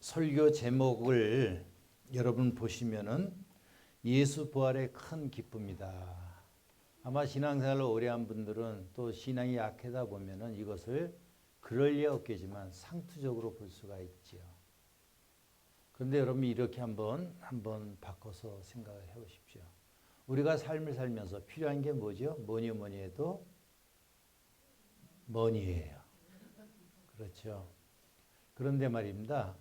설교 제목을 여러분 보시면은 예수 부활의 큰 기쁨이다. 아마 신앙생활을 오래 한 분들은 또 신앙이 약하다 보면은 이것을 그럴 리 없겠지만 상투적으로 볼 수가 있지요. 그런데 여러분 이렇게 한번 바꿔서 생각을 해 보십시오. 우리가 삶을 살면서 필요한 게 뭐죠? 뭐니 해도 머니예요. 그렇죠. 그런데 말입니다.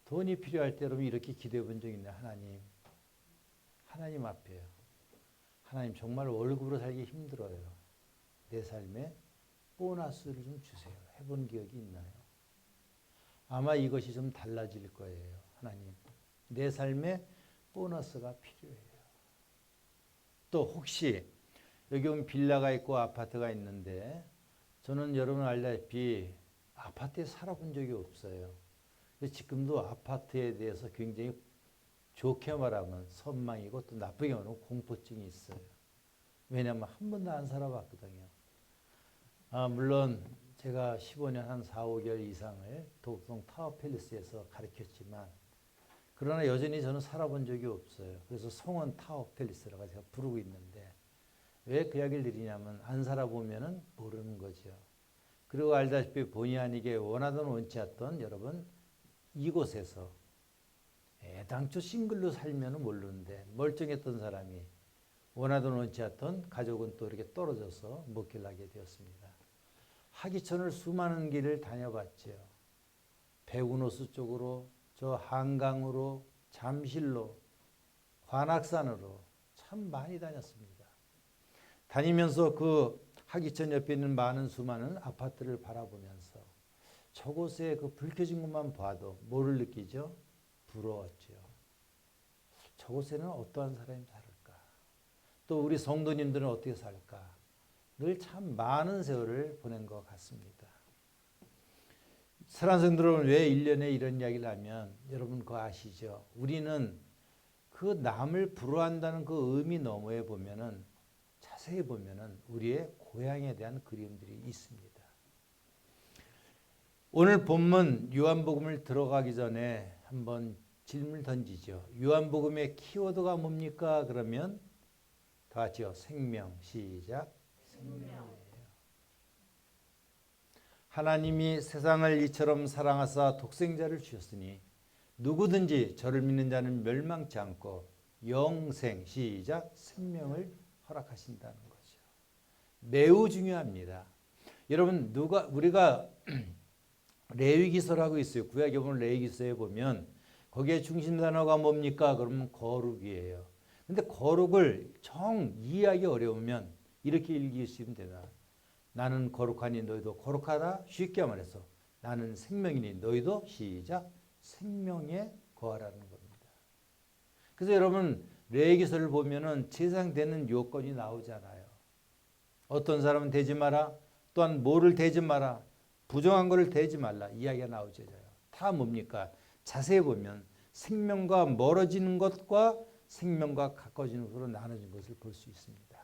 돈이 필요할 때 여러분 이렇게 기도해 본 적 있나요? 하나님 앞에요. 하나님 정말 월급으로 살기 힘들어요. 내 삶에 보너스를 좀 주세요. 해본 기억이 있나요? 아마 이것이 좀 달라질 거예요. 하나님, 내 삶에 보너스가 필요해요. 또 혹시 여기 오면 빌라가 있고 아파트가 있는데 저는 여러분 알다시피 아파트에 살아본 적이 없어요. 지금도 아파트에 대해서 굉장히 좋게 말하면 선망이고 또 나쁘게 말하면 공포증이 있어요. 왜냐하면 한 번도 안 살아봤거든요. 물론 제가 15년 한 4, 5개월 이상을 도곡동 타워팰리스에서 가르쳤지만 그러나 여전히 저는 살아본 적이 없어요. 그래서 송원 타워팰리스라고 제가 부르고 있는데 왜 그 이야기를 드리냐면 안 살아보면 모르는 거죠. 그리고 알다시피 본의 아니게 원하던 원치 않던 여러분 이곳에서 애당초 싱글로 살면 모르는데 멀쩡했던 사람이 원하던 원치 않던 가족은 또 이렇게 떨어져서 목회를 하게 되었습니다. 하기천을 수많은 길을 다녀봤죠. 백운호수 쪽으로 저 한강으로 잠실로 관악산으로 참 많이 다녔습니다. 다니면서 그 하기천 옆에 있는 수많은 아파트를 바라보면서 저곳에 그 불 켜진 것만 봐도 뭐를 느끼죠? 부러웠죠. 저곳에는 어떠한 사람이 살을까? 또 우리 성도님들은 어떻게 살까? 늘 참 많은 세월을 보낸 것 같습니다. 사랑성들은 왜 1년에 이런 이야기를 하면 여러분 그거 아시죠? 우리는 그 남을 부러워한다는 그 의미 너머에 보면은 자세히 보면은 우리의 고향에 대한 그리움들이 있습니다. 오늘 본문 요한복음을 들어가기 전에 한번 질문을 던지죠. 요한복음의 키워드가 뭡니까? 그러면 다 같이요. 생명. 시작. 생명이에요. 하나님이 세상을 이처럼 사랑하사 독생자를 주셨으니 누구든지 저를 믿는 자는 멸망치 않고 영생. 시작. 생명을 허락하신다는 거죠. 매우 중요합니다. 여러분 우리가 레위기서라고 있어요. 구약에 보면 레위기서에 보면 거기에 중심 단어가 뭡니까? 그러면 거룩이에요. 근데 거룩을 정 이해하기 어려우면 이렇게 읽으시면 되나? 나는 거룩하니 너희도 거룩하다. 쉽게 말해서 나는 생명이니 너희도 시작 생명에 거하라는 겁니다. 그래서 여러분 레위기서를 보면은 제사되는 요건이 나오잖아요. 어떤 사람은 대지 마라. 또한 뭐를 대지 마라. 부정한 것을 대지 말라. 이야기가 나오죠. 다 뭡니까? 자세히 보면 생명과 멀어지는 것과 생명과 가까워지는 것으로 나눠진 것을 볼 수 있습니다.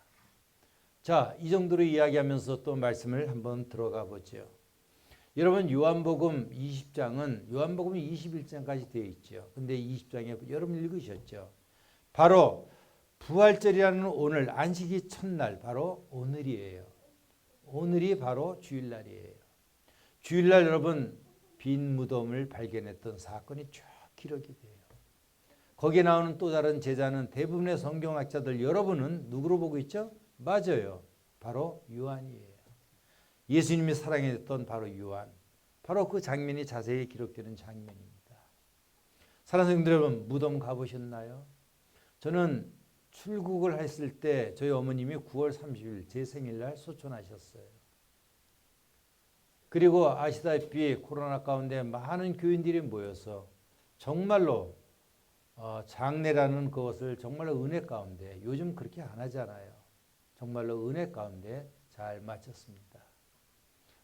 자, 이 정도로 이야기하면서 또 말씀을 한번 들어가 보죠. 여러분 요한복음 20장은 요한복음이 21장까지 되어 있죠. 근데 20장에 여러분 읽으셨죠. 바로 부활절이라는 오늘 안식이 첫날 바로 오늘이에요. 오늘이 바로 주일날이에요. 주일날 여러분 빈 무덤을 발견했던 사건이 쭉 기록이 돼요. 거기에 나오는 또 다른 제자는 대부분의 성경학자들 여러분은 누구로 보고 있죠? 맞아요. 바로 요한이에요. 예수님이 사랑했던 바로 요한. 바로 그 장면이 자세히 기록되는 장면입니다. 사랑하는 성도들 여러분 무덤 가보셨나요? 저는 출국을 했을 때 저희 어머님이 9월 30일 제 생일날 소천하셨어요. 그리고 아시다시피 코로나 가운데 많은 교인들이 모여서 정말로 장례라는 그것을 정말로 은혜 가운데 요즘 그렇게 안 하잖아요. 정말로 은혜 가운데 잘 마쳤습니다.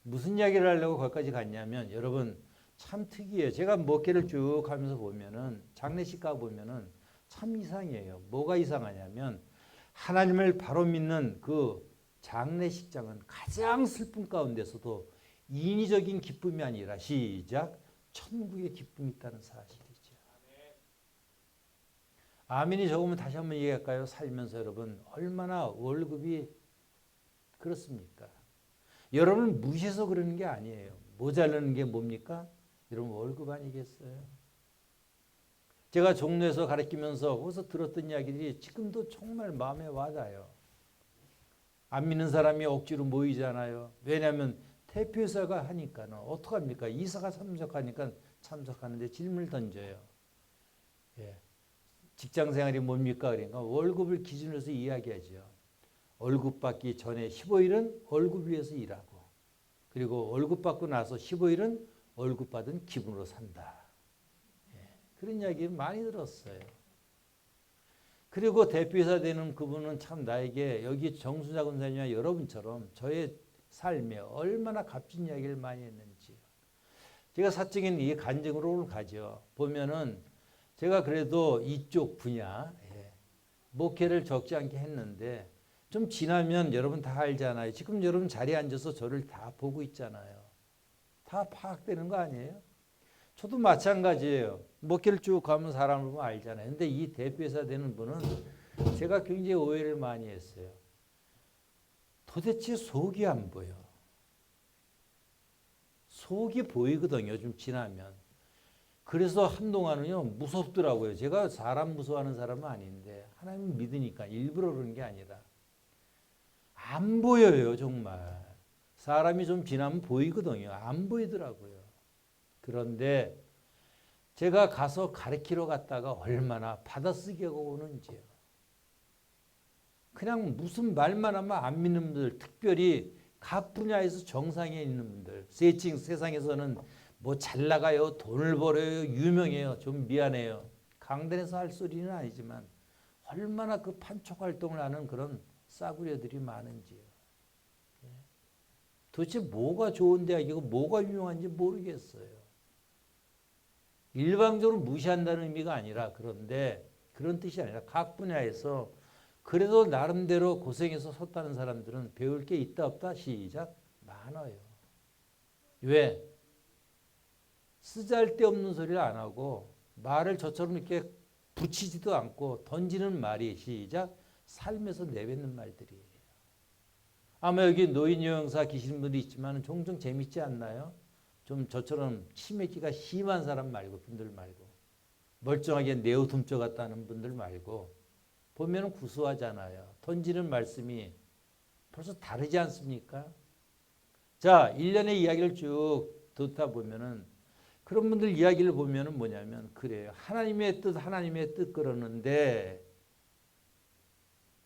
무슨 이야기를 하려고 거기까지 갔냐면 여러분 참 특이해요. 제가 목회를 쭉 하면서 보면은 장례식 가 보면은 참 이상해요. 뭐가 이상하냐면 하나님을 바로 믿는 그 장례식장은 가장 슬픔 가운데서도 인위적인 기쁨이 아니라 시작 천국의 기쁨이 있다는 사실이죠. 아멘이 적으면 다시 한번 얘기할까요? 살면서 여러분 얼마나 월급이 그렇습니까? 여러분 무시해서 그러는 게 아니에요. 모자라는 게 뭡니까? 여러분 월급 아니겠어요? 제가 종로에서 가르치면서 거기서 들었던 이야기들이 지금도 정말 마음에 와닿아요. 안 믿는 사람이 억지로 모이잖아요. 왜냐하면 대표이사가 하니까는 어떡합니까? 이사가 참석하니까 참석하는데 질문을 던져요. 예. 직장 생활이 뭡니까? 그러니까 월급을 기준으로 해서 이야기하죠. 월급 받기 전에 15일은 월급 위해서 일하고 그리고 월급 받고 나서 15일은 월급 받은 기분으로 산다. 예. 그런 이야기 많이 들었어요. 그리고 대표이사 되는 그분은 참 나에게 여기 정순자 권사님과 여러분처럼 저의 삶에 얼마나 값진 이야기를 많이 했는지요. 제가 사적인 이 간증으로 가죠. 보면은 제가 그래도 이쪽 분야 목회를 적지 않게 했는데 좀 지나면 여러분 다 알잖아요. 지금 여러분 자리에 앉아서 저를 다 보고 있잖아요. 다 파악되는 거 아니에요? 저도 마찬가지예요. 목회를 쭉 가면 사람을 보면 알잖아요. 근데 이 대표이사 되는 분은 제가 굉장히 오해를 많이 했어요. 도대체 속이 안 보여. 속이 보이거든요. 좀 지나면. 그래서 한동안은요 무섭더라고요. 제가 사람 무서워하는 사람은 아닌데 하나님 믿으니까 일부러 그런 게 아니라 안 보여요. 정말. 사람이 좀 지나면 보이거든요. 안 보이더라고요. 그런데 제가 가서 가르치러 갔다가 얼마나 받아쓰기하고 오는지요. 그냥 무슨 말만 하면 안 믿는 분들, 특별히 각 분야에서 정상에 있는 분들, 세상에서는 뭐 잘 나가요, 돈을 벌어요, 유명해요. 좀 미안해요. 강단에서 할 소리는 아니지만 얼마나 그 판촉 활동을 하는 그런 싸구려들이 많은지요. 도대체 뭐가 좋은 대학이고 뭐가 유명한지 모르겠어요. 일방적으로 무시한다는 의미가 아니라 그런데 그런 뜻이 아니라 각 분야에서 그래도 나름대로 고생해서 섰다는 사람들은 배울 게 있다 없다 시작 많아요. 왜? 쓰잘데없는 소리를 안 하고 말을 저처럼 이렇게 붙이지도 않고 던지는 말이 시작 삶에서 내뱉는 말들이에요. 아마 여기 노인 요양사 계시는 분도 있지만 종종 재밌지 않나요? 좀 저처럼 치매기가 심한 사람 말고 분들 말고 멀쩡하게 내어둠쩍 갔다는 분들 말고 보면 구수하잖아요. 던지는 말씀이 벌써 다르지 않습니까? 자, 1년의 이야기를 쭉 듣다 보면은 그런 분들 이야기를 보면은 뭐냐면 그래요. 하나님의 뜻 그러는데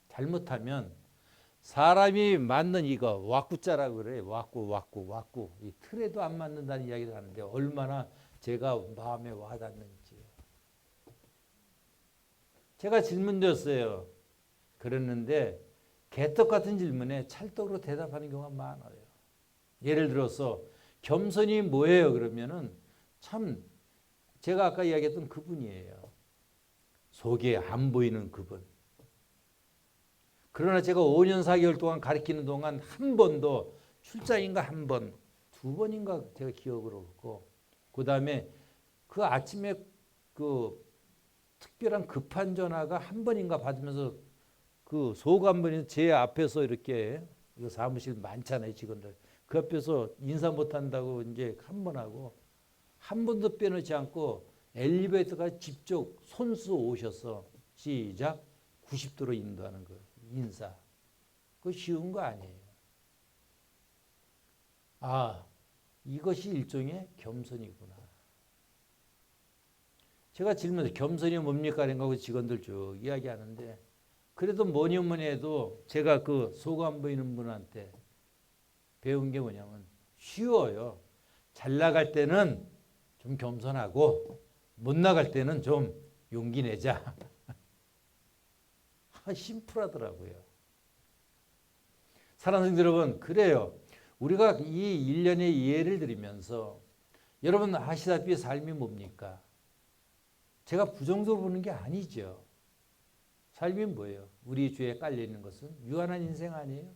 잘못하면 사람이 맞는 이거 왁구자라고 그래. 왁구. 이 틀에도 안 맞는다는 이야기를 하는데 얼마나 제가 마음에 와닿는지요. 제가 질문 드렸어요. 그랬는데 개떡 같은 질문에 찰떡으로 대답하는 경우가 많아요. 예를 들어서 겸손이 뭐예요? 그러면은 참 제가 아까 이야기했던 그분이에요. 속에 안 보이는 그분. 그러나 제가 5년 4개월 동안 가르치는 동안 한 번도 출장인가 한 번, 두 번인가 제가 기억으로 없고 그 다음에 그 아침에 그 특별한 급한 전화가 한 번인가 받으면서 그 소감분이 제 앞에서 이렇게 이거 사무실 많잖아요 직원들 그 앞에서 인사 못한다고 이제 한 번 하고 한 번도 빼놓지 않고 엘리베이터가 직접 손수 오셔서 시작 90도로 인도하는 거 인사 그거 쉬운 거 아니에요. 아 이것이 일종의 겸손이구나. 제가 질문해서 겸손이 뭡니까? 이런 직원들 쭉 이야기하는데 그래도 뭐니 해도 제가 그 속 안 보이는 분한테 배운 게 뭐냐면 쉬워요. 잘 나갈 때는 좀 겸손하고 못 나갈 때는 좀 용기 내자. 심플하더라고요. 사랑하는 성도 여러분 그래요. 우리가 이 일련의 예를 들으면서 여러분 아시다시피 삶이 뭡니까? 제가 부정적으로 보는 게 아니죠. 삶이 뭐예요? 우리 주에 깔려있는 것은 유한한 인생 아니에요?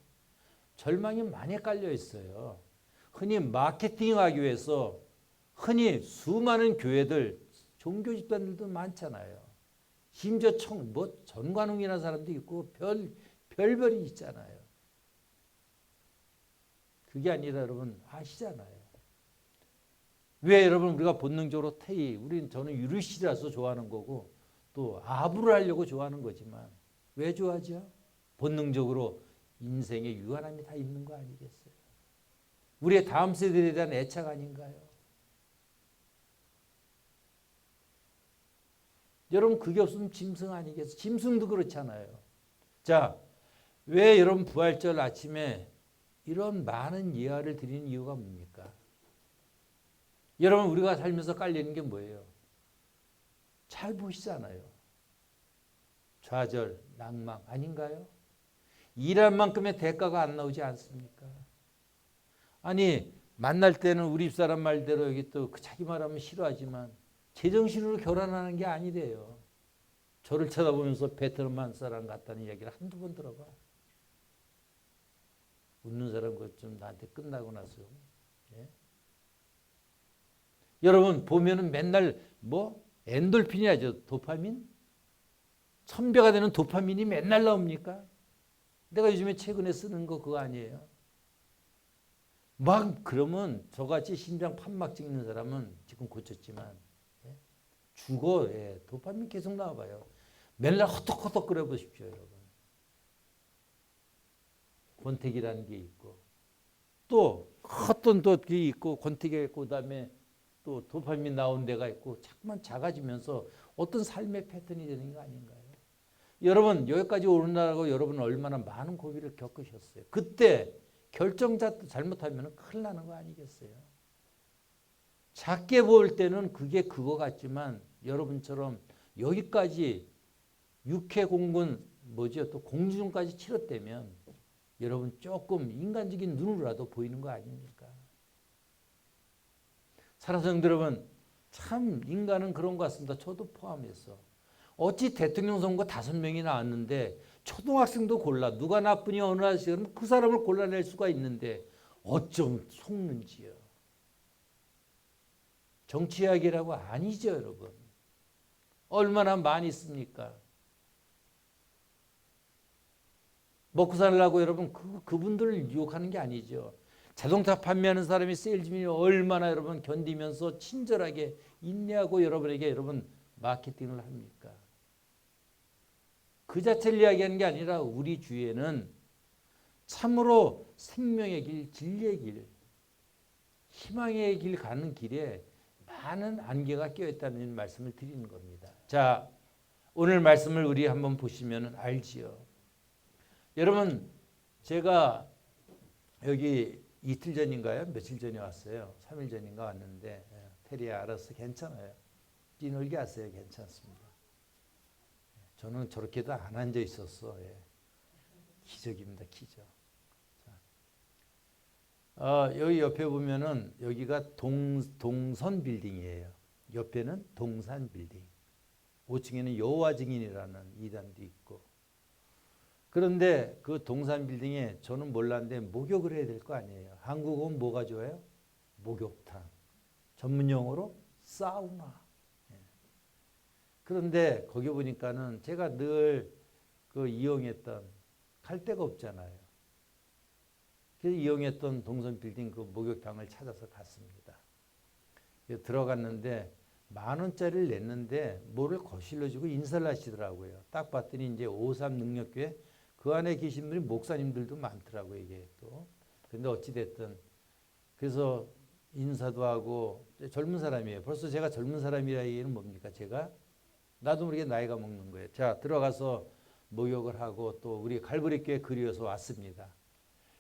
절망이 많이 깔려 있어요. 흔히 마케팅하기 위해서 흔히 수많은 교회들, 종교 집단들도 많잖아요. 심지어 전관웅이라는 사람도 있고 별별이 있잖아요. 그게 아니라 여러분 아시잖아요. 왜 여러분 우리가 본능적으로 저는 유리시라서 좋아하는 거고 또 아부를 하려고 좋아하는 거지만 왜 좋아하죠? 본능적으로 인생에 유한함이 다 있는 거 아니겠어요? 우리의 다음 세대에 대한 애착 아닌가요? 여러분 그게 없으면 짐승 아니겠어요? 짐승도 그렇잖아요. 자, 왜 여러분 부활절 아침에 이런 많은 예화를 드리는 이유가 뭡니까? 여러분 우리가 살면서 깔리는 게 뭐예요? 잘 보시잖아요. 좌절, 낭망 아닌가요? 일한 만큼의 대가가 안 나오지 않습니까? 아니 만날 때는 우리 집사람 말대로 여기 또 자기 말하면 싫어하지만 제정신으로 결혼하는 게 아니래요. 저를 쳐다보면서 베트남 사람 같다는 이야기를 한두 번 들어봐. 웃는 사람 것 좀 나한테 끝나고 나서. 예? 여러분 보면은 맨날 엔돌핀이야죠. 도파민? 1000배가 되는 도파민이 맨날 나옵니까? 내가 요즘에 최근에 쓰는 거 그거 아니에요. 막 그러면 저같이 심장 판막 찍는 사람은 지금 고쳤지만 죽어. 도파민 계속 나와봐요. 맨날 허덕허덕 끓여 보십시오, 여러분. 권태기라는 게 있고 또 어떤 게 있고 권태기가 있고 그다음에 또 도파민 나온 데가 있고 자꾸만 작아지면서 어떤 삶의 패턴이 되는 거 아닌가요? 여러분 여기까지 오르느라고 여러분은 얼마나 많은 고비를 겪으셨어요. 그때 결정자 잘못하면 큰일 나는 거 아니겠어요? 작게 볼 때는 그게 그거 같지만 여러분처럼 여기까지 육해공군 또 공주전까지 치렀다면 여러분 조금 인간적인 눈으로라도 보이는 거 아닙니까? 사랑하는 성도 여러분, 참 인간은 그런 것 같습니다. 저도 포함해서. 어찌 대통령 선거 5명이 나왔는데 초등학생도 골라 누가 나쁘니 어느 아저씨는 그 사람을 골라낼 수가 있는데 어쩜 속는지요. 정치 이야기라고 아니죠, 여러분. 얼마나 많이 있습니까? 먹고 살려고 여러분 그분들을 유혹하는 게 아니죠. 자동차 판매하는 사람이 세일즈맨이 얼마나 여러분 견디면서 친절하게 인내하고 여러분에게 마케팅을 합니까? 그 자체를 이야기하는 게 아니라 우리 주위에는 참으로 생명의 길, 진리의 길, 희망의 길 가는 길에 많은 안개가 껴있다는 말씀을 드리는 겁니다. 자, 오늘 말씀을 우리 한번 보시면 알지요. 여러분 제가 여기 이틀 전인가요? 며칠 전에 왔어요. 3일 전인가 왔는데 테리야 알았어 괜찮아요. 뛰놀기 하세요. 괜찮습니다. 저는 저렇게도 안 앉아 있었어. 기적입니다. 기적. 여기 옆에 보면은 여기가 동선 빌딩이에요. 옆에는 동산 빌딩. 5층에는 여호와 증인이라는 이단도 있고. 그런데 그 동산 빌딩에 저는 몰랐는데 목욕을 해야 될 거 아니에요. 한국은 뭐가 좋아요? 목욕탕. 전문 용어로 사우나. 그런데 거기 보니까는 제가 늘 그 이용했던 갈 데가 없잖아요. 그래서 이용했던 동선 빌딩 그 목욕탕을 찾아서 갔습니다. 들어갔는데 10,000원짜리를 냈는데 뭐를 거실러 주고 인사를 하시더라고요. 딱 봤더니 이제 53 능력교회 그 안에 계신 분이 목사님들도 많더라고요, 이게 또. 근데 어찌됐든 그래서 인사도 하고 젊은 사람이에요. 벌써 제가 젊은 사람이라 얘기는 뭡니까? 나도 모르게 나이가 먹는 거예요. 자, 들어가서 목욕을 하고 또 우리 갈보리교회 그리워서 왔습니다.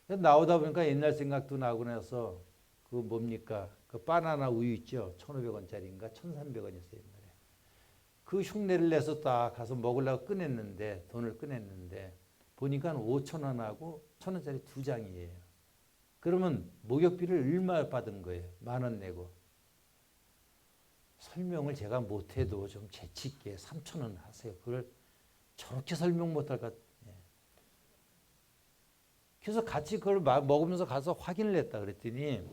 나오다 보니까 옛날 생각도 나고 나서 그 뭡니까? 그 바나나 우유 있죠? 1,500원짜리인가 1,300원이었어요, 옛날에. 그 흉내를 내서 딱 가서 먹으려고 돈을 꺼냈는데 보니까 5,000원하고 1,000원짜리 2장이에요. 그러면 목욕비를 얼마 받은 거예요? 10,000원 내고. 설명을 제가 못해도 좀 재치 있게 3,000원 하세요. 그걸 저렇게 설명 못할 것 같아요. 그래서 같이 그걸 먹으면서 가서 확인을 했다 그랬더니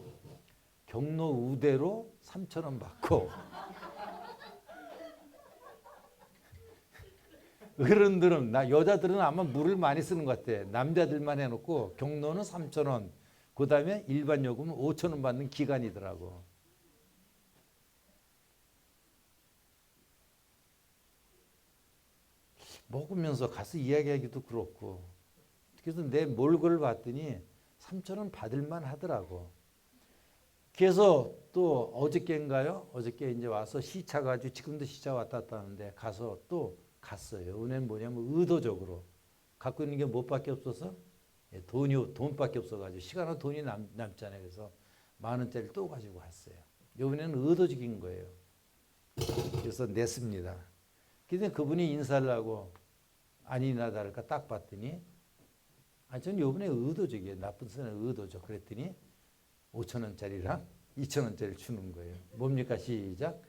경로 우대로 3,000원 받고 어른들은 여자들은 아마 물을 많이 쓰는 것 같아. 남자들만 해놓고 경로는 3,000원, 그 다음에 일반 요금은 5,000원 받는 기간이더라고. 먹으면서 가서 이야기하기도 그렇고. 그래서 내 몰골을 봤더니 3,000원 받을만 하더라고. 그래서 또 어저께인가요? 어저께 이제 와서 시차 가지고 지금도 시차 왔다 갔다 하는데 가서 또 갔어요. 은혜는 뭐냐면 의도적으로 갖고 있는 게 뭐밖에 없어서 돈밖에 없어가지고 시간과 돈이 남잖아요. 그래서 10,000원짜리 또 가지고 갔어요. 이번에는 의도적인 거예요. 그래서 냈습니다. 그래서 그분이 인사를 하고 아니나 다를까 딱 봤더니 저는 이번에 의도적이에요. 나쁜 뜻은 의도적. 그랬더니 5,000원짜리랑 2,000원짜리를 주는 거예요. 뭡니까? 시작.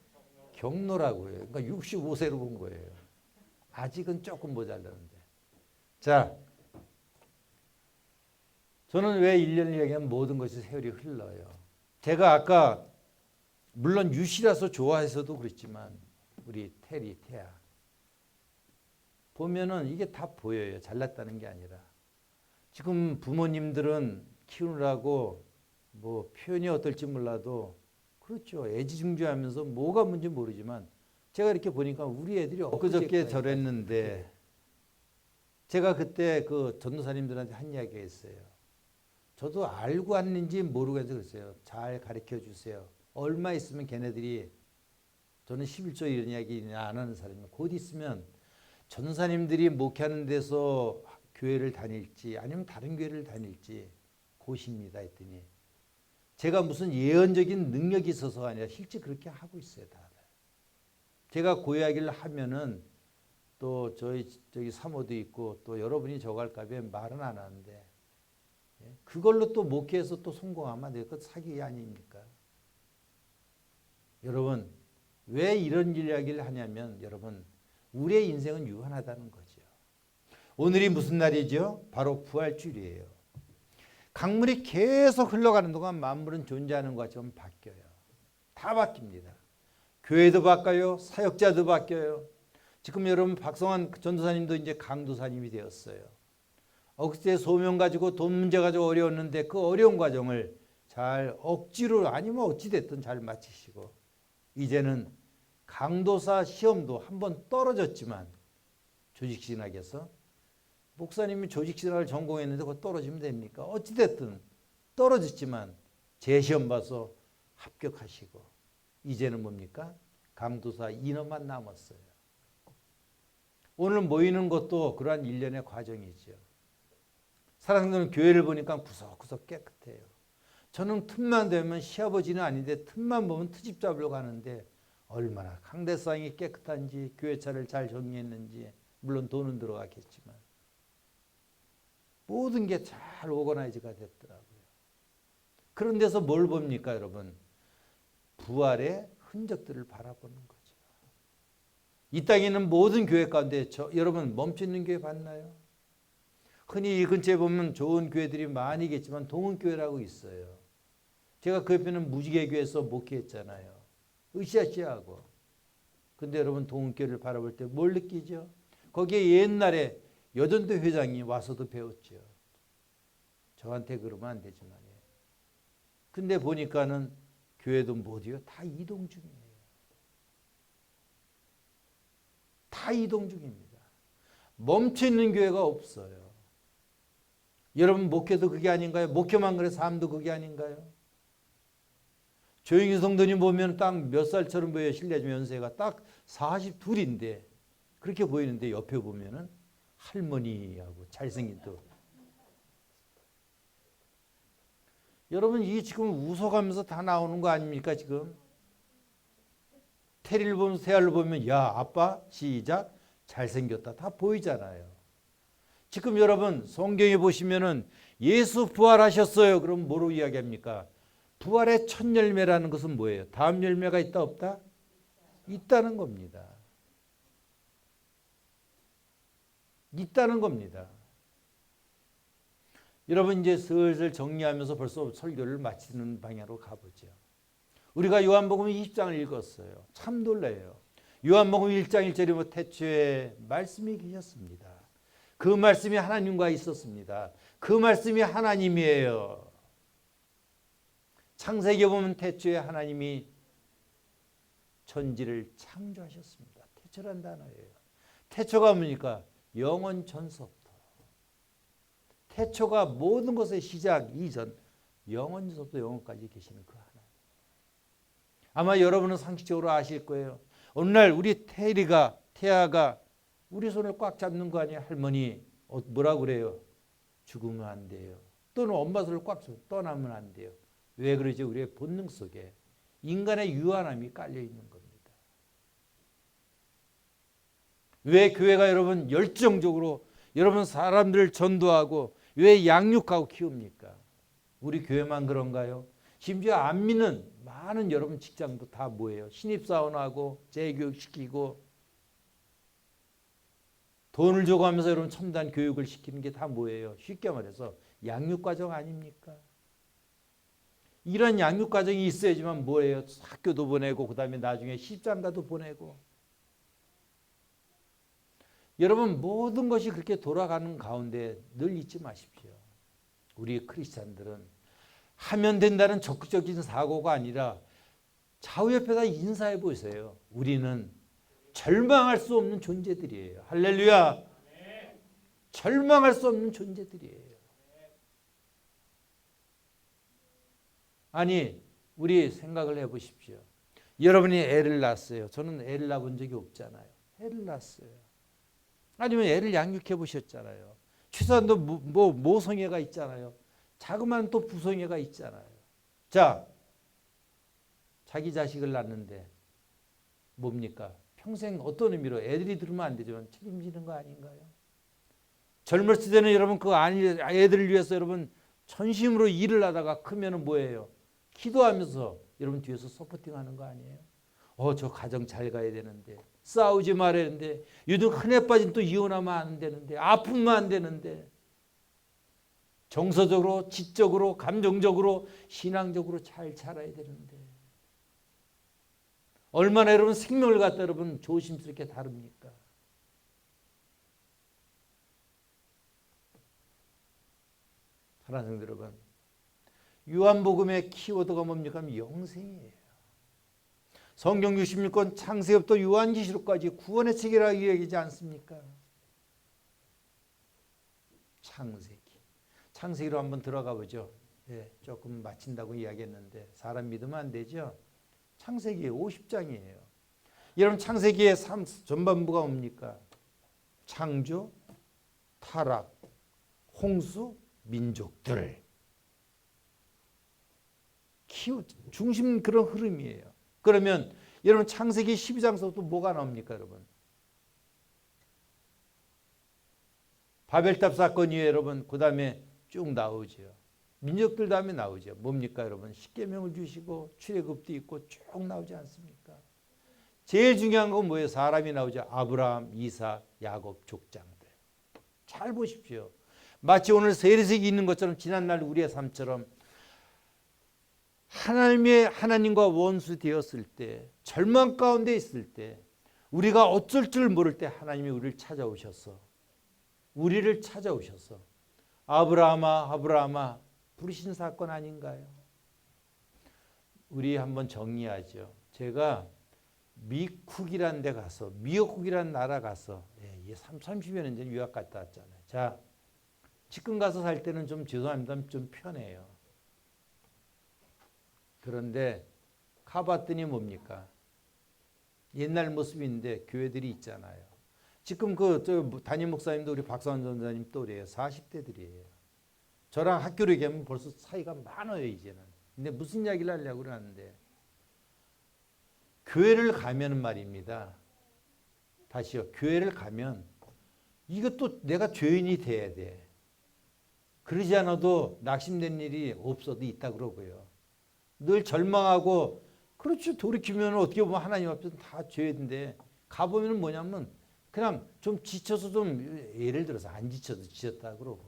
경로라고요. 그러니까 65세로 본 거예요. 아직은 조금 모자라는데. 자, 저는 왜 1년을 얘기하면 모든 것이 세월이 흘러요. 제가 아까 물론 유시라서 좋아해서도 그렇지만 우리 태리, 태아 보면은 이게 다 보여요. 잘났다는 게 아니라. 지금 부모님들은 키우느라고 뭐 표현이 어떨지 몰라도 그렇죠. 애지중지하면서 뭐가 뭔지 모르지만 제가 이렇게 보니까 우리 애들이 엊그저께 저랬는데 제가 그때 그 전도사님들한테 한 이야기가 있어요. 저도 알고 왔는지 모르고 해서 그랬어요. 잘 가르쳐 주세요. 얼마 있으면 걔네들이 저는 11조 이런 이야기 안 하는 사람이에요. 곧 있으면 전도사님들이 목회하는 데서 교회를 다닐지 아니면 다른 교회를 다닐지 곧입니다 했더니 제가 무슨 예언적인 능력이 있어서가 아니라 실제 그렇게 하고 있어요. 다들. 제가 그 이야기를 하면은 또 저기 사모도 있고 또 여러분이 저거 할까 봐 말은 안 하는데 그걸로 또 목회해서 또 성공하면 내 것 사기 아닙니까? 여러분 왜 이런 이야기를 하냐면 여러분 우리의 인생은 유한하다는 거죠. 오늘이 무슨 날이죠? 바로 부활주일이에요. 강물이 계속 흘러가는 동안 만물은 존재하는 것처럼 바뀌어요. 다 바뀝니다. 교회도 바뀌어요. 사역자도 바뀌어요. 지금 여러분 박성환 전도사님도 이제 강도사님이 되었어요. 그때 소명 가지고 돈 문제 가지고 어려웠는데 그 어려운 과정을 잘 억지로 아니면 어찌됐든 잘 마치시고 이제는 강도사 시험도 한번 떨어졌지만 조직신학에서 목사님이 조직신학을 전공했는데 그거 떨어지면 됩니까? 어찌됐든 떨어졌지만 재시험 봐서 합격하시고 이제는 뭡니까? 강도사 인원만 남았어요. 오늘 모이는 것도 그러한 일련의 과정이죠. 사람들은 교회를 보니까 구석구석 깨끗해요. 저는 틈만 되면 시아버지는 아닌데 틈만 보면 트집 잡으려고 하는데 얼마나 강대상이 깨끗한지 교회차를 잘 정리했는지 물론 돈은 들어갔겠지만 모든 게 잘 오거나이즈가 됐더라고요. 그런 데서 뭘 봅니까 여러분? 부활의 흔적들을 바라보는 거죠. 이 땅에 있는 모든 교회 가운데 여러분 멈춰있는 교회 봤나요? 흔히 이 근처에 보면 좋은 교회들이 많이 있겠지만 동은교회라고 있어요. 제가 그 옆에는 무지개교회에서 목회했잖아요. 으쌰으쌰하고. 근데 여러분 동은교회를 바라볼 때 뭘 느끼죠? 거기에 옛날에 여전도 회장이 와서도 배웠죠. 저한테 그러면 안 되지만. 근데 보니까는 교회도 못이요. 다 이동 중이에요. 다 이동 중입니다. 멈춰있는 교회가 없어요. 여러분 목회도 그게 아닌가요? 목회만 그래 삶도 그게 아닌가요? 조영희 성도님 보면 딱 몇 살처럼 보여요. 실례지만 연세가 딱 42인데 그렇게 보이는데 옆에 보면은 할머니하고 잘생긴 또 여러분 이게 지금 웃어가면서 다 나오는 거 아닙니까 지금? 테리를 보면서 태아를 보면 야 아빠 시작 잘생겼다 다 보이잖아요. 지금 여러분 성경에 보시면은 예수 부활하셨어요. 그럼 뭐로 이야기합니까? 부활의 첫 열매라는 것은 뭐예요? 다음 열매가 있다 없다? 있다는 겁니다. 있다는 겁니다. 여러분 이제 슬슬 정리하면서 벌써 설교를 마치는 방향으로 가보죠. 우리가 요한복음 20장을 읽었어요. 참 놀라요. 요한복음 1장 1절에 뭐 태초에 말씀이 계셨습니다. 그 말씀이 하나님과 있었습니다. 그 말씀이 하나님이에요. 창세기에 보면 태초에 하나님이 천지를 창조하셨습니다. 태초란 단어예요. 태초가 뭡니까? 영원 전서부터. 태초가 모든 것의 시작 이전, 영원 전서부터 영원까지 계시는 그 하나님. 아마 여러분은 상식적으로 아실 거예요. 어느 날 우리 태아가 우리 손을 꽉 잡는 거 아니에요? 할머니 뭐라 그래요? 죽으면 안 돼요. 또는 엄마 손을 꽉 잡고 떠나면 안 돼요. 왜 그러죠? 우리의 본능 속에 인간의 유한함이 깔려 있는 겁니다. 왜 교회가 여러분 열정적으로 여러분 사람들을 전도하고 왜 양육하고 키웁니까? 우리 교회만 그런가요? 심지어 안 믿는 많은 여러분 직장도 다 뭐예요? 신입사원하고 재교육시키고 돈을 주고 하면서 여러분 첨단 교육을 시키는 게 다 뭐예요? 쉽게 말해서 양육과정 아닙니까? 이런 양육과정이 있어야지만 뭐예요? 학교도 보내고 그 다음에 나중에 시집장가도 보내고 여러분 모든 것이 그렇게 돌아가는 가운데 늘 잊지 마십시오. 우리 크리스찬들은 하면 된다는 적극적인 사고가 아니라 좌우 옆에다 인사해 보세요. 우리는 절망할 수 없는 존재들이에요. 할렐루야. 절망할 수 없는 존재들이에요. 아니 우리 생각을 해보십시오. 여러분이 애를 낳았어요. 저는 애를 낳은 적이 없잖아요. 애를 낳았어요. 아니면 애를 양육해 보셨잖아요. 최소한도 모성애가 있잖아요. 자그마한 또 부성애가 있잖아요. 자, 자기 자식을 낳는데 뭡니까? 평생 어떤 의미로 애들이 들으면 안 되지만 책임지는 거 아닌가요? 젊었을 때는 여러분 그 애들을 위해서 여러분 전심으로 일을 하다가 크면은 뭐예요? 기도하면서 여러분 뒤에서 서포팅하는 거 아니에요? 저 가정 잘 가야 되는데 싸우지 말아야 되는데 요즘 흔해 빠진 또 이혼하면 안 되는데 아프면 안 되는데 정서적으로 지적으로 감정적으로 신앙적으로 잘 자라야 되는데 얼마나 여러분 생명을 갖다 여러분 조심스럽게 다룹니까? 사랑하는 성도 여러분, 요한복음의 키워드가 뭡니까? 영생이에요. 성경 66권 창세기부터 요한계시록까지 구원의 책이라 이야기하지 않습니까? 창세기로 한번 들어가 보죠. 예, 조금 마친다고 이야기했는데 사람 믿으면 안 되죠. 창세기 50장이에요. 여러분 창세기의 전반부가 뭡니까? 창조, 타락, 홍수, 민족들. 중심 그런 흐름이에요. 그러면 여러분 창세기 12장서부터 뭐가 나옵니까 여러분? 바벨탑 사건 이후에 여러분 그 다음에 쭉 나오죠. 민족들 다음에 나오죠. 뭡니까 여러분? 십계명을 주시고 출애굽도 있고 쭉 나오지 않습니까? 제일 중요한 건 뭐예요? 사람이 나오죠. 아브라함, 이삭, 야곱 족장들. 잘 보십시오. 마치 오늘 세례식이 있는 것처럼 지난날 우리의 삶처럼 하나님과 원수 되었을 때 절망 가운데 있을 때 우리가 어쩔 줄 모를 때 하나님이 우리를 찾아오셔서 아브라함아 부르신 사건 아닌가요? 우리 한번 정리하죠. 제가 미국이라는 데 가서 미역국이라는 나라 가서 30여 년 전에 유학 갔다 왔잖아요. 자, 지금 가서 살 때는 좀 죄송합니다. 좀 편해요. 그런데 가봤더니 뭡니까? 옛날 모습인데 교회들이 있잖아요. 지금 담임 목사님도 우리 박사원 전사님 또래예요. 40대들이에요. 저랑 학교를 얘기하면 벌써 사이가 많아요 이제는. 근데 무슨 이야기를 하려고 그러는데 교회를 가면 말입니다. 다시요. 교회를 가면 이것도 내가 죄인이 돼야 돼. 그러지 않아도 낙심된 일이 없어도 있다 그러고요. 늘 절망하고 그렇죠. 돌이키면 어떻게 보면 하나님 앞에서 다 죄인데 가보면 뭐냐면 그냥 좀 지쳐서 좀 예를 들어서 안 지쳐도 지쳤다 그러고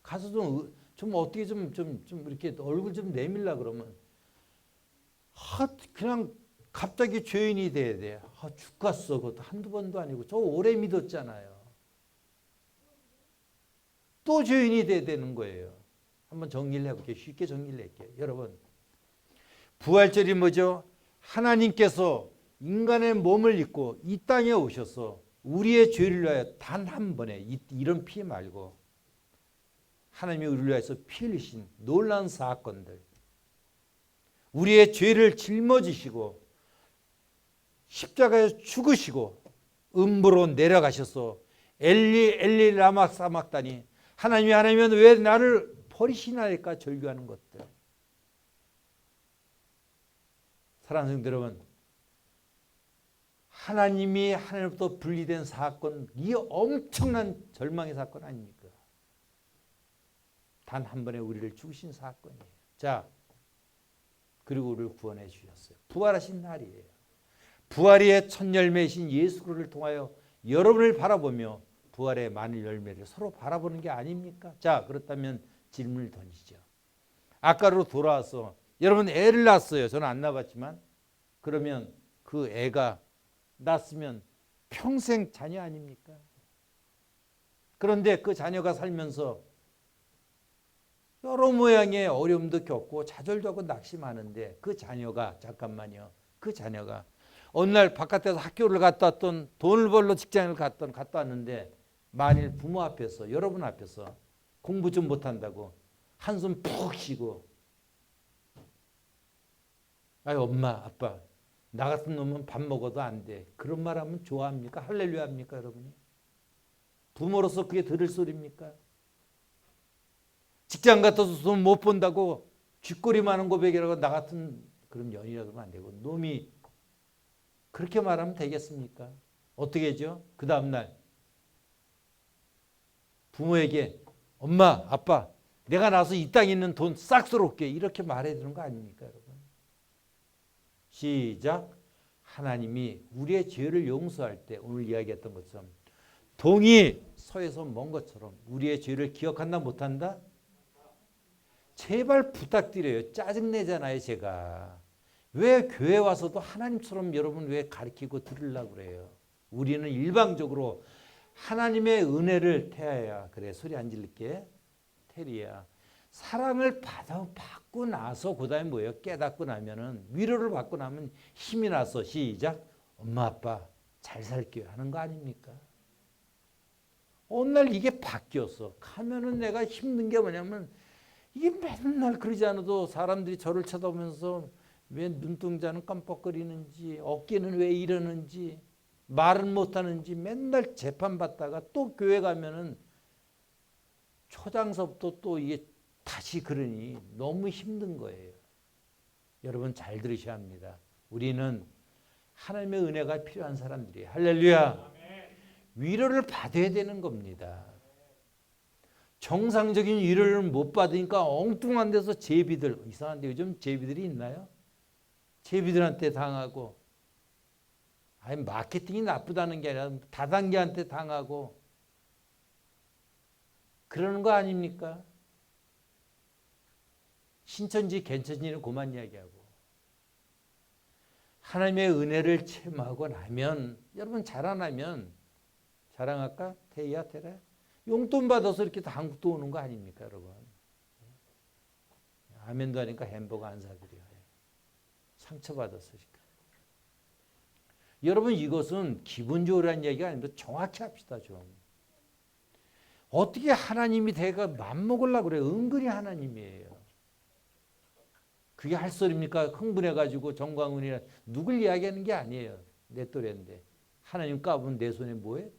가서 좀 어떻게 좀 이렇게 얼굴 좀 내밀라 그러면 그냥 갑자기 죄인이 돼야 돼. 죽겠어. 그것도 한두 번도 아니고 저 오래 믿었잖아요. 또 죄인이 돼야 되는 거예요. 한번 정리를 해볼게요. 쉽게 정리를 할게요. 여러분, 부활절이 뭐죠? 하나님께서 인간의 몸을 입고 이 땅에 오셔서 우리의 죄를 위하여 단 한 번에 이런 피 말고 하나님이 우리를 위해서 피 흘리신 놀라운 사건들, 우리의 죄를 짊어지시고 십자가에 죽으시고 음부로 내려가셔서 엘리 엘리 라마 사막다니 하나님은 왜 나를 버리시나이까 절규하는 것들. 사랑하는 성도 여러분, 하나님이 하나님부터 분리된 사건, 이 엄청난 절망의 사건 아닙니까? 단 한 번에 우리를 죽으신 사건이에요. 자, 그리고 우리를 구원해 주셨어요. 부활하신 날이에요. 부활의 첫 열매이신 예수 그리스도를 통하여 여러분을 바라보며 부활의 많은 열매를 서로 바라보는 게 아닙니까? 자, 그렇다면 질문을 던지죠. 아까로 돌아와서 여러분 애를 낳았어요. 저는 안 낳았지만 그러면 그 애가 낳았으면 평생 자녀 아닙니까? 그런데 그 자녀가 살면서 여러 모양의 어려움도 겪고 좌절도 하고 낙심하는데 그 자녀가 잠깐만요. 그 자녀가 어느 날 바깥에서 학교를 갔다 왔던 돈을 벌러 직장을 갔다 왔는데 만일 부모 앞에서 여러분 앞에서 공부 좀 못한다고 한숨 푹 쉬고 아유 엄마 아빠 나 같은 놈은 밥 먹어도 안 돼. 그런 말 하면 좋아합니까? 할렐루야 합니까 여러분이? 부모로서 그게 들을 소리입니까? 직장 같아서 돈 못 번다고 쥐꼬리 많은 고백이라고 나 같은 그런 연이라고 하면 안 되고 놈이 그렇게 말하면 되겠습니까? 어떻게 하죠? 그 다음날 부모에게 엄마 아빠 내가 나서 이 땅에 있는 돈 싹 쏠게 이렇게 말해야 되는 거 아닙니까 여러분? 시작. 하나님이 우리의 죄를 용서할 때 오늘 이야기했던 것처럼 동이 서에서 먼 것처럼 우리의 죄를 기억한다 못한다? 제발 부탁드려요. 짜증내잖아요 제가. 왜 교회 와서도 하나님처럼 여러분 왜 가르치고 들으려고 그래요? 우리는 일방적으로 하나님의 은혜를 태야야. 그래 소리 안 질릴게. 테리야. 사랑을 받고 나서 그 다음에 뭐예요? 깨닫고 나면은 위로를 받고 나면 힘이 나서 시작. 엄마 아빠 잘 살게요 하는 거 아닙니까? 어느 날 이게 바뀌었어. 가면은 내가 힘든 게 뭐냐면 이게 맨날 그러지 않아도 사람들이 저를 쳐다보면서 왜 눈동자는 깜빡거리는지 어깨는 왜 이러는지 말은 못하는지 맨날 재판받다가 또 교회 가면은 초장서부터 또 이게 다시 그러니 너무 힘든 거예요. 여러분 잘 들으셔야 합니다. 우리는 하나님의 은혜가 필요한 사람들이에요. 할렐루야. 위로를 받아야 되는 겁니다. 정상적인 위로를 못 받으니까 엉뚱한 데서 제비들, 이상한데 요즘 제비들이 있나요? 제비들한테 당하고 아니 마케팅이 나쁘다는 게 아니라 다단계한테 당하고 그러는 거 아닙니까? 신천지 괜찮지는 그만 이야기하고 하나님의 은혜를 체험하고 나면 여러분 자라나면 자랑할까? 태희야 테라 용돈 받아서 이렇게 한국도 오는 거 아닙니까 여러분? 아멘도 하니까 햄버거 안 사드려요. 상처받았으니까. 여러분 이것은 기분 좋으라는 얘기가 아닙니다. 정확히 합시다 좀. 어떻게 하나님이 대가 맘먹으려고 그래요. 은근히 하나님이에요. 그게 할 소리입니까? 흥분해가지고 정광훈이나 누굴 이야기하는 게 아니에요. 내 또래인데. 하나님 까보면 내 손에 뭐해?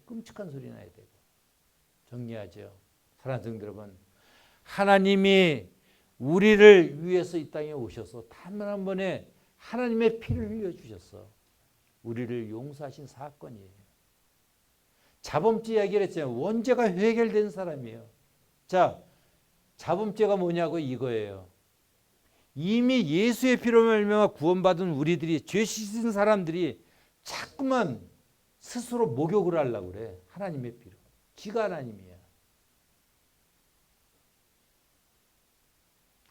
끔찍한 소리 나야 되고. 정리하죠. 사랑하는 성도 여러분. 하나님이 우리를 위해서 이 땅에 오셔서 단 한 번에 하나님의 피를 흘려주셔서 우리를 용서하신 사건이에요. 자범죄 이야기를 했잖아요. 원죄가 해결된 사람이에요. 자, 자범죄가 뭐냐고 이거예요. 이미 예수의 피로 말미암아 구원받은 우리들이 죄 씻은 사람들이 자꾸만 스스로 목욕을 하려고 그래. 하나님의 피로. 지가 하나님이야.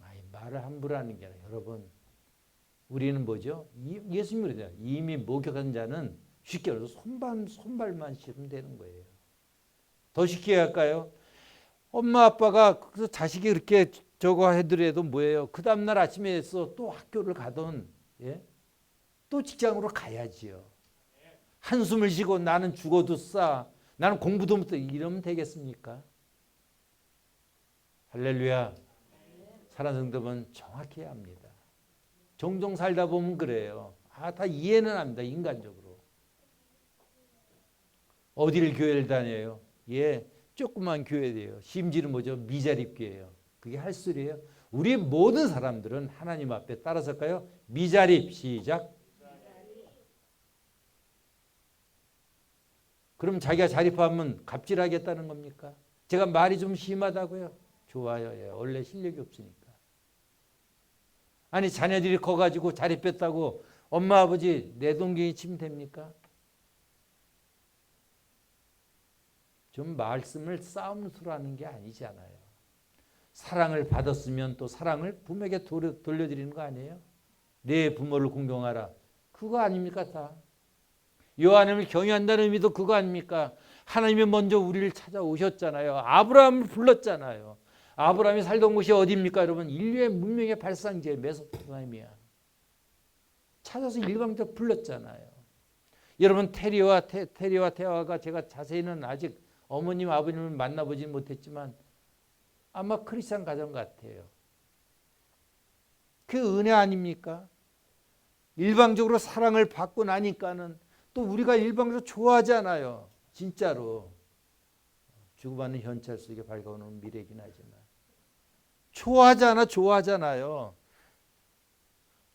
아이, 말을 함부로 하는 게 아니라 여러분 우리는 뭐죠? 예수님이 그러잖아요. 이미 목욕한 자는 쉽게 말해서 손발만 씻으면 되는 거예요. 더 쉽게 할까요? 엄마 아빠가 그 자식이 그렇게 저거 해더라도 뭐예요? 그 다음날 아침에 해서 또 학교를 가던, 예? 또 직장으로 가야지요. 한숨을 쉬고 나는 죽어도 싸, 나는 공부도 못해, 이러면 되겠습니까? 할렐루야. 사랑하는 성도는 정확히 해야 합니다. 종종 살다 보면 그래요. 다 이해는 합니다. 인간적으로. 어디를 교회를 다녀요? 예, 조그만 교회예요. 심지어는 뭐죠? 미자립 교회예요. 그게 할 소리예요? 우리 모든 사람들은 하나님 앞에 따라서일까요? 미자립. 시작. 그럼 자기가 자립하면 갑질하겠다는 겁니까? 제가 말이 좀 심하다고요? 좋아요. 예, 원래 실력이 없으니까. 아니 자녀들이 커가지고 자립했다고 엄마 아버지 내동경이 치면 됩니까? 좀 말씀을 싸움수로 하는 게 아니잖아요. 사랑을 받았으면 또 사랑을 부모에게 돌려드리는 거 아니에요? 내 부모를 공경하라. 그거 아닙니까 다? 하나님을 경외한다는 의미도 그거 아닙니까? 하나님이 먼저 우리를 찾아오셨잖아요. 아브라함을 불렀잖아요. 아브라함이 살던 곳이 어디입니까? 여러분 인류의 문명의 발상지에 메소포타미아. 찾아서 일방적으로 불렀잖아요. 여러분 테리와 태화가 제가 자세히는 아직 어머님 아버님을 만나보지 못했지만 아마 크리스찬 가정 같아요. 그 은혜 아닙니까? 일방적으로 사랑을 받고 나니까는 또 우리가 일방적으로 좋아하잖아요. 진짜로. 주고받는 현찰 속에 밝아오는 미래이긴 하지만 좋아하잖아요.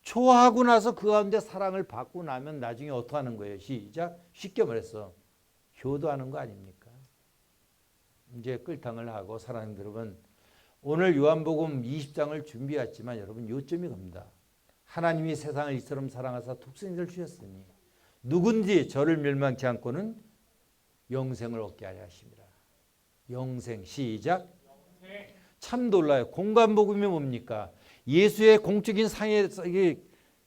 좋아하고 나서 그 가운데 사랑을 받고 나면 나중에 어떻게 하는 거예요? 시작. 쉽게 말해서 효도하는 거 아닙니까? 이제 끌탕을 하고 사랑하는 여러분, 오늘 요한복음 20장을 준비했지만 여러분 요점이 겁니다. 하나님이 세상을 이처럼 사랑하사 독생자를 주셨으니 누군지 저를 멸망치 않고는 영생을 얻게 하려 하심이라. 영생. 시작. 참 놀라요. 공간복음이 뭡니까? 예수의 공적인 상해,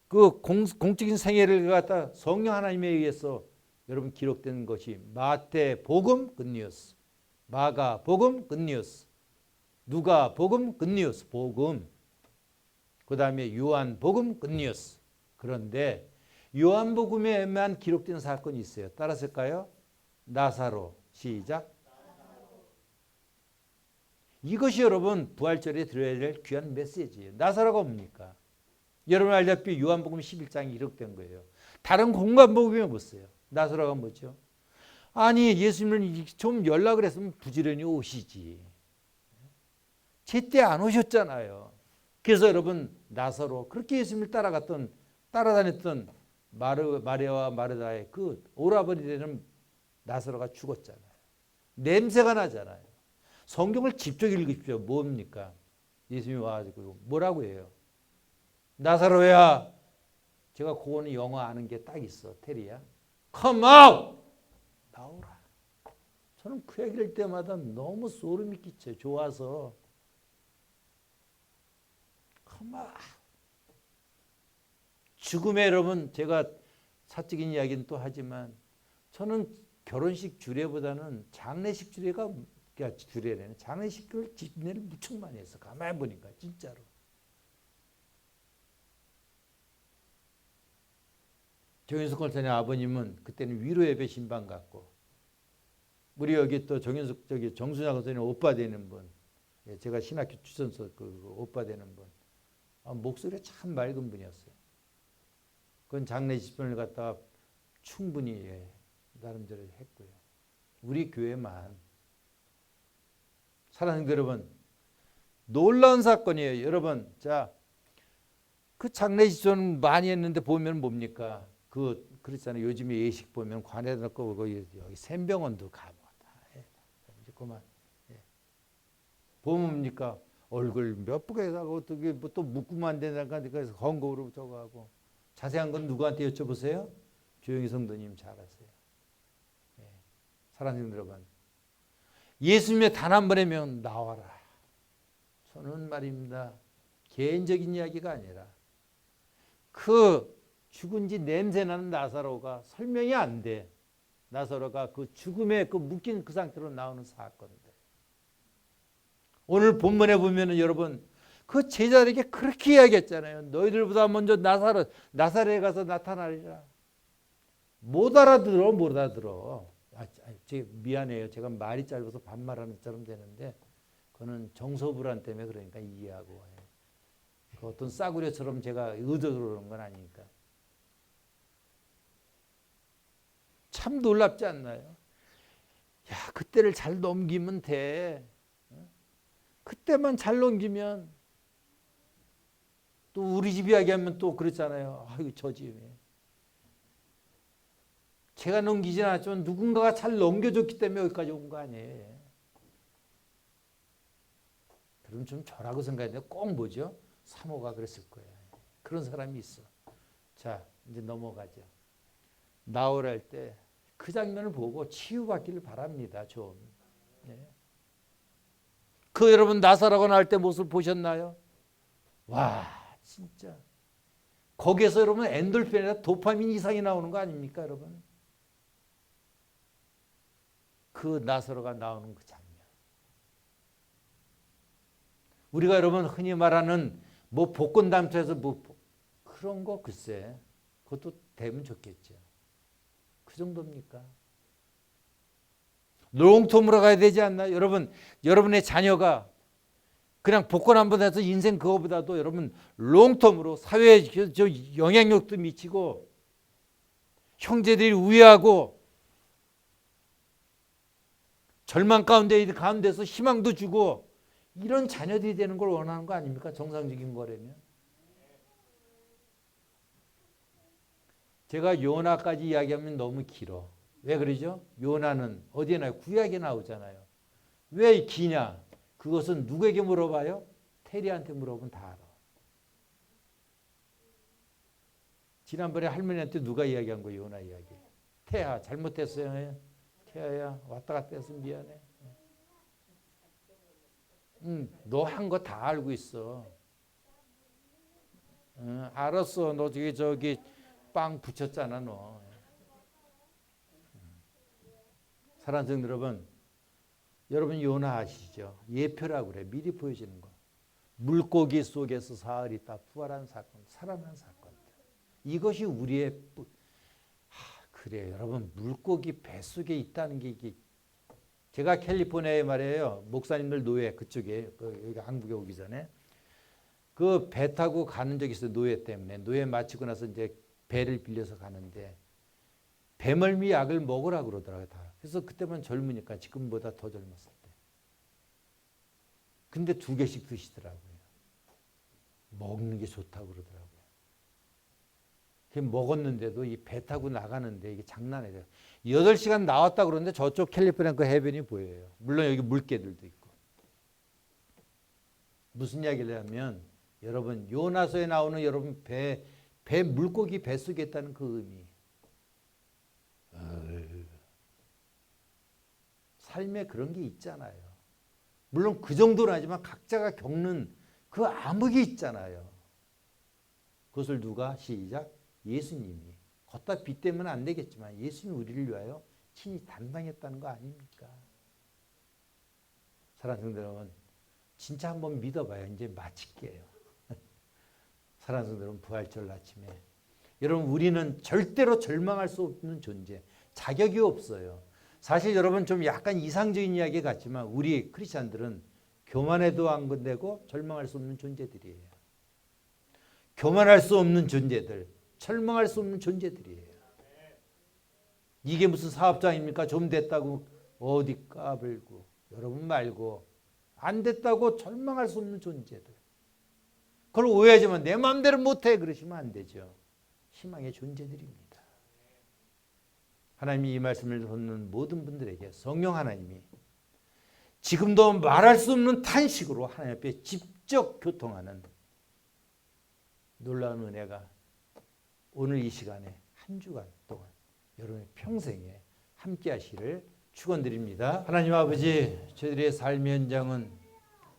공적인 생애를 갖다 성령 하나님에 의해서 여러분 기록된 것이 마태복음 굿뉴스, 마가복음 굿뉴스, 누가복음 굿뉴스, 복음. 그 다음에 요한복음 굿뉴스. 그런데 요한복음에만 기록된 사건이 있어요. 따라서일까요? 나사로. 시작. 이것이 여러분 부활절에 들어야 될 귀한 메시지예요. 나사로가 뭡니까? 여러분 알다시피 요한복음 11장이 기록된 거예요. 다른 공간복음에 보세요. 나사로가 뭐죠? 아니 예수님은 좀 연락을 했으면 부지런히 오시지. 제때 안 오셨잖아요. 그래서 여러분 나사로 그렇게 예수님을 따라다녔던 마리아와 마르다의 그 오라버니 되는 나사로가 죽었잖아요. 냄새가 나잖아요. 성경을 직접 읽으십시오. 뭡니까? 예수님이 와가지고 뭐라고 해요? 나사로야. 제가 그거는 영어 아는 게 딱 있어. 테리야. Come out! 나오라. 저는 그 얘기를 때마다 너무 소름이 끼쳐요. 좋아서. Come out! 죽음에 여러분 제가 사적인 이야기는 또 하지만 저는 결혼식 주례보다는 장례식 주례가 주례라는 장례식을 집례를 무척 많이 했어. 가만히 보니까 진짜로. 정윤석 권사님 아버님은 그때는 위로예배 신방 같고 우리 여기 또 정윤석 정순야 권사님 오빠 되는 분, 제가 신학교 추천서 그 오빠 되는 분, 목소리가 참 맑은 분이었어요. 그건 장례식을 갖다가 충분히 나름대로 했고요. 우리 교회만 사랑하는 여러분, 놀라운 사건이에요. 여러분, 자, 그 장례식 좀 많이 했는데 보면 뭡니까? 그렇잖아요. 요즘에 예식 보면 관에다 놓고 여기 샘병원도 가고 다 해. 이제 그만. 보면 뭡니까? 얼굴 몇 부게다가 어떻게 또 묶으면 안 된다니까 그래서 헌금으로 저거 하고. 자세한 건 누구한테 여쭤보세요? 조용히 성도님 잘 아세요. 사랑하는 여러분, 예수님의 단 한 번의 명 나와라. 저는 말입니다. 개인적인 이야기가 아니라 그 죽은 지 냄새나는 나사로가 설명이 안 돼. 나사로가 그 죽음의 그 묶인 그 상태로 나오는 사건들. 오늘 본문에 보면은 여러분 그 제자들에게 그렇게 이야기했잖아요. 너희들보다 먼저 나사렛에 가서 나타나리라. 못 알아들어. 미안해요. 제가 말이 짧아서 반말하는 것처럼 되는데 그거는 정서불안 때문에 그러니까 이해하고. 그 어떤 싸구려처럼 제가 의도적으로 그런 건 아니니까. 참 놀랍지 않나요? 야, 그때를 잘 넘기면 돼. 그때만 잘 넘기면 또 우리 집 이야기하면 또 그렇잖아요. 아이고 저 집에. 제가 넘기진 않았지만 누군가가 잘 넘겨줬기 때문에 여기까지 온 거 아니에요. 그럼 좀 저라고 생각했는데 꼭 뭐죠? 사모가 그랬을 거예요. 그런 사람이 있어. 자, 이제 넘어가죠. 나오랄 때 그 장면을 보고 치유받기를 바랍니다. 좀. 예. 그 여러분 나사로가 나올 때 모습 보셨나요? 와 진짜 거기에서 여러분 엔돌핀이나 도파민 이상이 나오는 거 아닙니까 여러분? 그 나사로가 나오는 그 장면. 우리가 여러분 흔히 말하는 뭐 복권 담터에서 뭐 그런 거 글쎄 그것도 되면 좋겠죠. 그 정도입니까? 롱텀으로 가야 되지 않나? 여러분의 자녀가 그냥 복권 한번 해서 인생 그거보다도 여러분 롱텀으로 사회에 영향력도 미치고 형제들이 우애하고 절망 가운데서 희망도 주고 이런 자녀들이 되는 걸 원하는 거 아닙니까? 정상적인 거라면. 제가 요나까지 이야기하면 너무 길어. 왜 그러죠? 요나는 어디에 나와요? 구약에 나오잖아요. 왜 기냐? 그것은 누구에게 물어봐요? 테리한테 물어보면 다 알아. 지난번에 할머니한테 누가 이야기한 거예요? 요나 이야기. 태아 잘못했어요. 태아야 왔다 갔다 해서 미안해. 너 한 거 다 알고 있어. 알았어. 너 저기 빵 붙였잖아 너. 사랑하는 성도 여러분 요나 아시죠? 예표라고 그래. 미리 보여지는 거. 물고기 속에서 사흘 있다 부활한 사건, 살아난 사건들. 이것이 우리의 그래요. 여러분 물고기 뱃속에 있다는 게 이게 제가 캘리포니아에 말이에요. 목사님들 노예 그쪽에 여기 한국에 오기 전에 그 배 타고 가는 적이 있어요. 노예 때문에. 노예 마치고 나서 이제 배를 빌려서 가는데 배멀미 약을 먹으라고 그러더라고요. 다. 그래서 그때만 젊으니까 지금보다 더 젊었을 때. 근데 2개씩 드시더라고요. 먹는 게 좋다고 그러더라고요. 먹었는데도 이 배 타고 나가는데 이게 장난이에요. 8시간 나왔다 그러는데 저쪽 캘리포니아 그 해변이 보여요. 물론 여기 물개들도 있고. 무슨 이야기를 하면 여러분 요나서에 나오는 여러분 배 물고기 뱃속에 있다는 그 의미. 삶에 그런 게 있잖아요. 물론 그 정도는 아니지만 각자가 겪는 그 암흑이 있잖아요. 그것을 누가 시작? 예수님이. 걷다 빗대면 안 되겠지만 예수님이 우리를 위하여 친히 담당했다는 거 아닙니까? 사랑하는 성도 여러분 진짜 한번 믿어봐요. 이제 마칠게요. 사랑하는 성도 여러분 부활절 아침에 여러분 우리는 절대로 절망할 수 없는 존재. 자격이 없어요. 사실 여러분 좀 약간 이상적인 이야기 같지만 우리 크리스찬들은 교만해도 안 건되고 절망할 수 없는 존재들이에요. 교만할 수 없는 존재들, 절망할 수 없는 존재들이에요. 이게 무슨 사업장입니까? 좀 됐다고 어디 까불고 여러분 말고 안 됐다고 절망할 수 없는 존재들. 그걸 오해하지만 내 마음대로 못해 그러시면 안 되죠. 희망의 존재들입니다. 하나님이 이 말씀을 듣는 모든 분들에게 성령 하나님이 지금도 말할 수 없는 탄식으로 하나님 앞에 직접 교통하는 놀라운 은혜가 오늘 이 시간에 한 주간 동안 여러분의 평생에 함께 하시기를 축원드립니다. 하나님 아버지 저희들의 삶의 현장은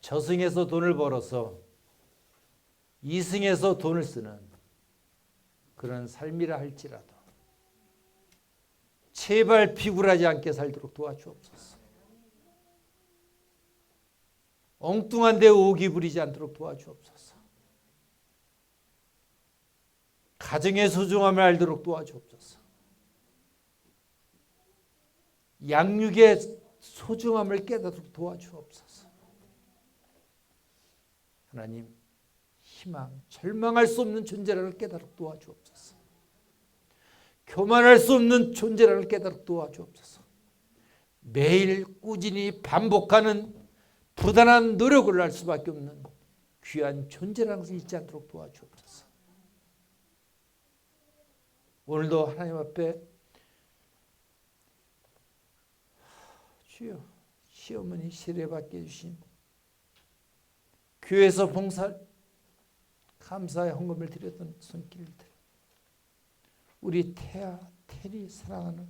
저승에서 돈을 벌어서 이승에서 돈을 쓰는 그런 삶이라 할지라도 제발 비굴하지 않게 살도록 도와주옵소서. 엉뚱한 데 오기 부리지 않도록 도와주옵소서. 가정의 소중함을 알도록 도와주옵소서. 양육의 소중함을 깨닫도록 도와주옵소서. 하나님, 희망, 절망할 수 없는 존재라를 깨닫도록 도와주옵소서. 교만할 수 없는 존재라를 깨닫도록 도와주옵소서. 매일 꾸준히 반복하는 부단한 노력을 할 수밖에 없는 귀한 존재라는 것을 잊지 않도록 도와주옵소서. 오늘도 하나님 앞에 주여, 시어머니 세례받게 해주신 교회에서 봉사 감사의 헌금을 드렸던 손길들, 우리 태아, 테리 사랑하는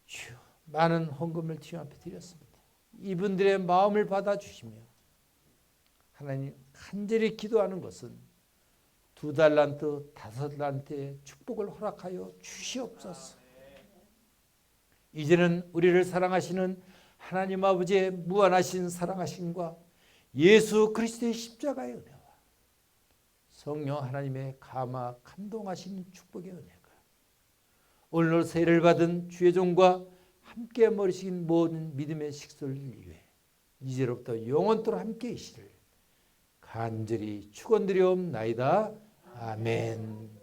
주여, 많은 헌금을 주님 앞에 드렸습니다. 이분들의 마음을 받아주시며 하나님, 간절히 기도하는 것은 2달란트, 5달란트의 축복을 허락하여 주시옵소서. 이제는 우리를 사랑하시는 하나님 아버지의 무한하신 사랑하심과 예수 그리스도의 십자가의 은혜와 성령 하나님의 감화 감동하신 축복의 은혜가 오늘 세례를 받은 주의 종과 함께 머리신 모든 믿음의 식솔을 위해 이제로부터 영원토록 함께 계시를 간절히 축원드리옵나이다. 아멘.